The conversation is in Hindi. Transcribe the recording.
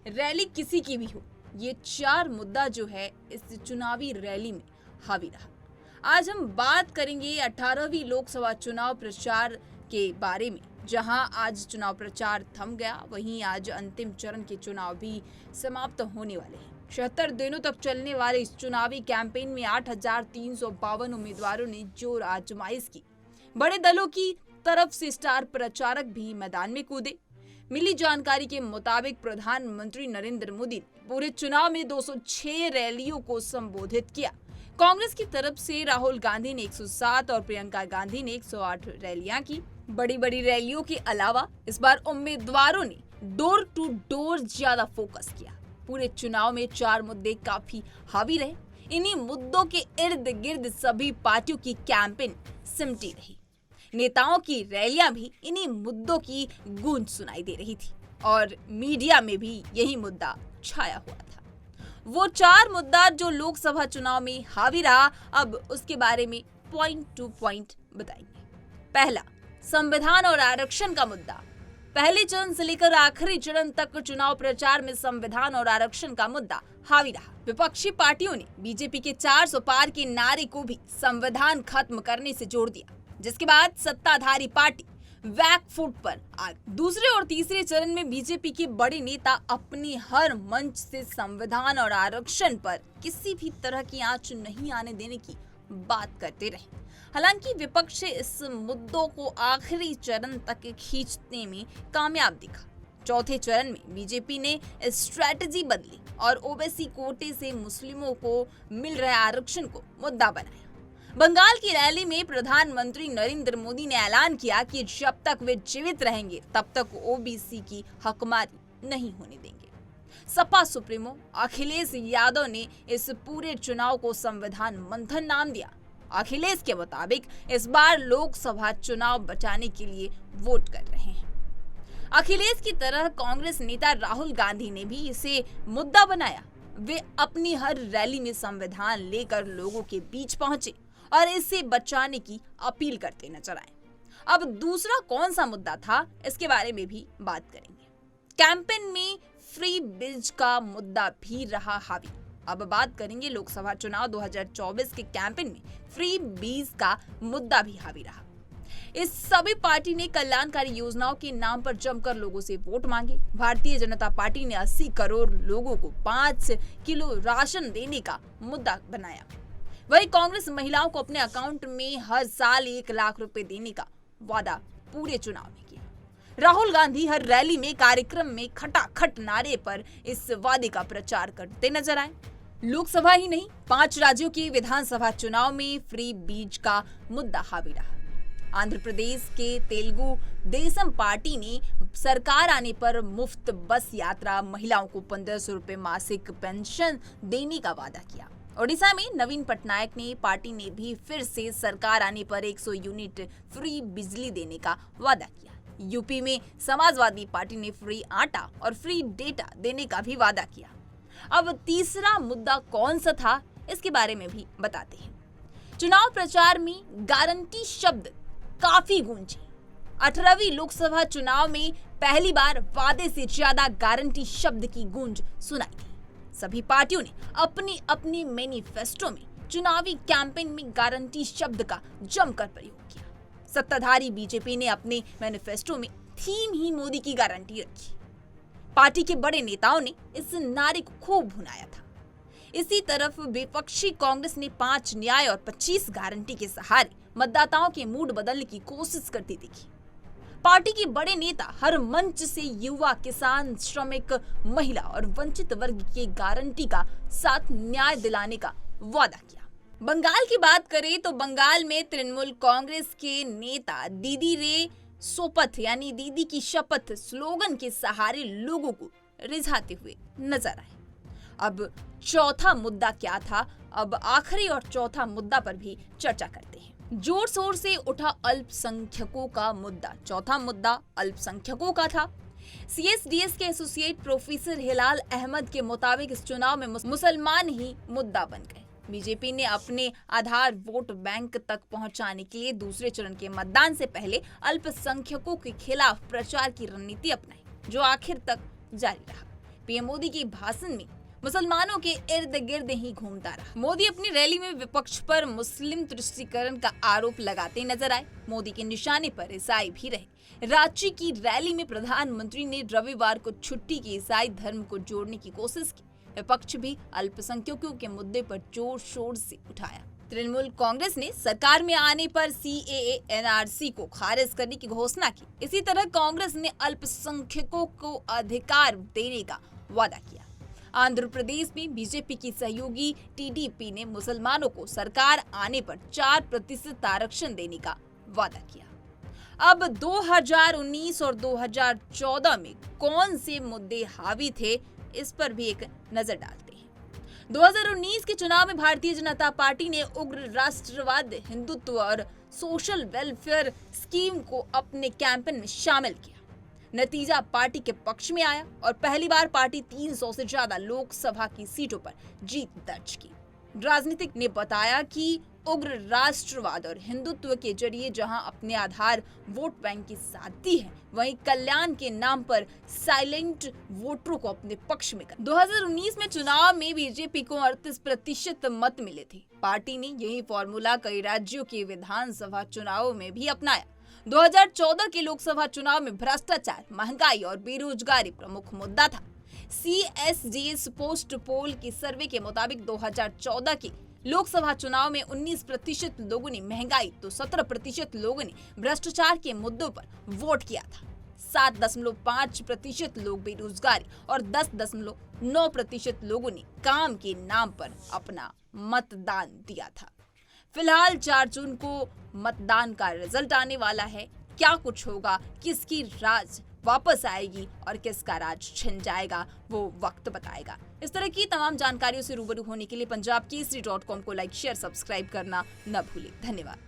रैली किसी की भी हो, ये चार मुद्दा जो है इस चुनावी रैली में हावी रहा। आज हम बात करेंगे 18वीं लोकसभा चुनाव प्रचार के बारे में, जहां आज चुनाव प्रचार थम गया, वहीं आज अंतिम चरण के चुनाव भी समाप्त होने वाले हैं। 76 दिनों तक चलने वाले इस चुनावी कैंपेन में 8,352 उम्मीदवारों ने जोर आजमाइश की। बड़े दलों की तरफ से स्टार प्रचारक भी मैदान में कूदे। मिली जानकारी के मुताबिक प्रधानमंत्री नरेंद्र मोदी ने पूरे चुनाव में 206 रैलियों को संबोधित किया। कांग्रेस की तरफ से राहुल गांधी ने 107 और प्रियंका गांधी ने 108 रैलियां की। बड़ी बड़ी रैलियों के अलावा इस बार उम्मीदवारों ने डोर टू डोर ज्यादा फोकस किया। पूरे चुनाव में चार मुद्दे काफी हावी रहे। इन्हीं मुद्दों के इर्द गिर्द सभी पार्टियों की कैंपेन सिमटी रही। नेताओं की रैलियां भी इन्हीं मुद्दों की गूंज सुनाई दे रही थी और मीडिया में भी यही मुद्दा छाया हुआ था। वो चार मुद्दा जो लोकसभा चुनाव में हावी रहा, अब उसके बारे में पॉइंट टू पॉइंट बताएंगे। पहला, संविधान और आरक्षण का मुद्दा। पहले चरण से लेकर आखिरी चरण तक चुनाव प्रचार में संविधान और आरक्षण का मुद्दा हावी रहा। विपक्षी पार्टियों ने बीजेपी के 400 पार के नारे को भी संविधान खत्म करने से जोड़ दिया, जिसके बाद सत्ताधारी पार्टी बैक फुट पर आ गई। दूसरे और तीसरे चरण में बीजेपी के बड़े नेता अपने हर मंच से संविधान और आरक्षण पर किसी भी तरह की आंच नहीं आने देने की बात करते रहे। हालांकि विपक्ष इस मुद्दों को आखिरी चरण तक खींचने में कामयाब दिखा। चौथे चरण में बीजेपी ने स्ट्रेटजी बदली और ओबीसी कोटे से मुस्लिमों को मिल रहे आरक्षण को मुद्दा बनाया। बंगाल की रैली में प्रधानमंत्री नरेंद्र मोदी ने ऐलान किया कि जब तक वे जीवित रहेंगे तब तक ओबीसी की हकमारी नहीं होने देंगे। सपा सुप्रीमो अखिलेश यादव ने इस पूरे चुनाव को संविधान मंथन नाम दिया। अखिलेश के मुताबिक इस बार लोकसभा चुनाव बचाने के लिए वोट कर रहे हैं। अखिलेश की तरह कांग्रेस नेता राहुल गांधी ने भी इसे मुद्दा बनाया। वे अपनी हर रैली में संविधान लेकर लोगों के बीच पहुंचे और इसे बचाने की अपील करते नजर आए। अब दूसरा कौन सा मुद्दा था, इसके बारे में भी बात करेंगे। कैंपेन में फ्री बीज का मुद्दा भी रहा हावी। अब बात करेंगे लोकसभा चुनाव 2024 के कैंपेन में फ्री बीज का मुद्दा भी हावी रहा। इस सभी पार्टी ने कल्याणकारी योजनाओं के नाम पर जमकर लोगों से वोट मांगे। भारतीय जनता पार्टी ने 80 करोड़ लोगों को 5 किलो राशन देने का मुद्दा बनाया। वही कांग्रेस महिलाओं को अपने अकाउंट में हर साल 1 लाख रुपए देने का वादा पूरे चुनाव में किया। राहुल गांधी हर रैली में कार्यक्रम में खटाखट नारे पर इस वादे का प्रचार करते नजर आए। लोकसभा ही नहीं, 5 राज्यों के विधानसभा चुनाव में फ्री बीज का मुद्दा हावी रहा। आंध्र प्रदेश के तेलुगु देशम पार्टी ने सरकार आने पर मुफ्त बस यात्रा, महिलाओं को 1500 रुपए मासिक पेंशन देने का वादा किया। ओडिशा में नवीन पटनायक ने पार्टी ने भी फिर से सरकार आने पर 100 यूनिट फ्री बिजली देने का वादा किया। यूपी में समाजवादी पार्टी ने फ्री आटा और फ्री डेटा देने का भी वादा किया। अब तीसरा मुद्दा कौन सा था, इसके बारे में भी बताते हैं। चुनाव प्रचार में गारंटी शब्द काफी गूंजे। 18वीं लोकसभा चुनाव में पहली बार वादे से ज्यादा गारंटी शब्द की गूंज सुनाई दी। सभी पार्टियों ने अपनी अपनी मैनिफेस्टो में चुनावी कैंपेन में गारंटी शब्द का जमकर प्रयोग किया। सत्ताधारी बीजेपी ने अपने मैनिफेस्टो में थीम ही मोदी की गारंटी रखी। पार्टी के बड़े नेताओं ने इस नारे को खूब भुनाया था। इसी तरफ विपक्षी कांग्रेस ने 5 न्याय और 25 गारंटी के सहारे मतदाताओं के मूड बदलने की कोशिश करती दिखी। पार्टी के बड़े नेता हर मंच से युवा, किसान, श्रमिक, महिला और वंचित वर्ग के गारंटी का साथ न्याय दिलाने का वादा किया। बंगाल की बात करें तो बंगाल में तृणमूल कांग्रेस के नेता दीदी रे शपथ यानी दीदी की शपथ स्लोगन के सहारे लोगों को रिझाते हुए नजर आए। अब चौथा मुद्दा क्या था, अब आखिरी और चौथा मुद्दा पर भी चर्चा करते हैं। जोर शोर से उठा अल्पसंख्यकों का मुद्दा। चौथा मुद्दा अल्पसंख्यकों का था। सीएसडीएस के एसोसिएट प्रोफेसर हिलाल अहमद के मुताबिक इस चुनाव में मुसलमान ही मुद्दा बन गए। बीजेपी ने अपने आधार वोट बैंक तक पहुंचाने के लिए दूसरे चरण के मतदान से पहले अल्पसंख्यकों के खिलाफ प्रचार की रणनीति अपनाई, जो आखिर तक जारी रहा। पीएम मोदी के भाषण में मुसलमानों के इर्द गिर्द ही घूमता रहा। मोदी अपनी रैली में विपक्ष पर मुस्लिम तुष्टीकरण का आरोप लगाते नजर आए। मोदी के निशाने पर ईसाई भी रहे। रांची की रैली में प्रधानमंत्री ने रविवार को छुट्टी के ईसाई धर्म को जोड़ने की कोशिश की। विपक्ष भी अल्पसंख्यकों के मुद्दे पर जोर शोर से उठाया। तृणमूल कांग्रेस ने सरकार में आने पर CAA NRC को खारिज करने की घोषणा की। इसी तरह कांग्रेस ने अल्पसंख्यकों को अधिकार देने का वादा किया। आंध्र प्रदेश में बीजेपी की सहयोगी TDP ने मुसलमानों को सरकार आने पर 4% आरक्षण देने का वादा किया। अब 2019 और 2014 में कौन से मुद्दे हावी थे, इस पर भी एक नजर डालते हैं। 2019 के चुनाव में भारतीय जनता पार्टी ने उग्र राष्ट्रवाद, हिंदुत्व और सोशल वेलफेयर स्कीम को अपने कैंपेन में शामिल किया। नतीजा पार्टी के पक्ष में आया और पहली बार पार्टी 300 से ज्यादा लोकसभा की सीटों पर जीत दर्ज की। राजनीतिक ने बताया कि उग्र राष्ट्रवाद और हिंदुत्व के जरिए जहां अपने आधार वोट बैंक की साधती है, वहीं कल्याण के नाम पर साइलेंट वोटरों को अपने पक्ष में कर। 2019 में चुनाव में बीजेपी को 38% मत मिले थे। पार्टी ने यही फॉर्मूला कई राज्यों के विधानसभा चुनावों में भी अपनाया। 2014 के लोकसभा चुनाव में भ्रष्टाचार, महंगाई और बेरोजगारी प्रमुख मुद्दा था। CSDS पोस्ट पोल के सर्वे के मुताबिक 2014 के लोकसभा चुनाव में 19% लोगों ने महंगाई तो 17% लोगों ने भ्रष्टाचार के मुद्दों पर वोट किया था। 7.5% लोग बेरोजगारी और 10.9% लोगों ने काम के नाम पर अपना मतदान दिया था। फिलहाल 4 जून को मतदान का रिजल्ट आने वाला है। क्या कुछ होगा, किसकी राज वापस आएगी और किसका राज छिन जाएगा, वो वक्त बताएगा। इस तरह की तमाम जानकारियों से रूबरू होने के लिए पंजाबकेसरी.com को लाइक, शेयर, सब्सक्राइब करना न भूलें। धन्यवाद।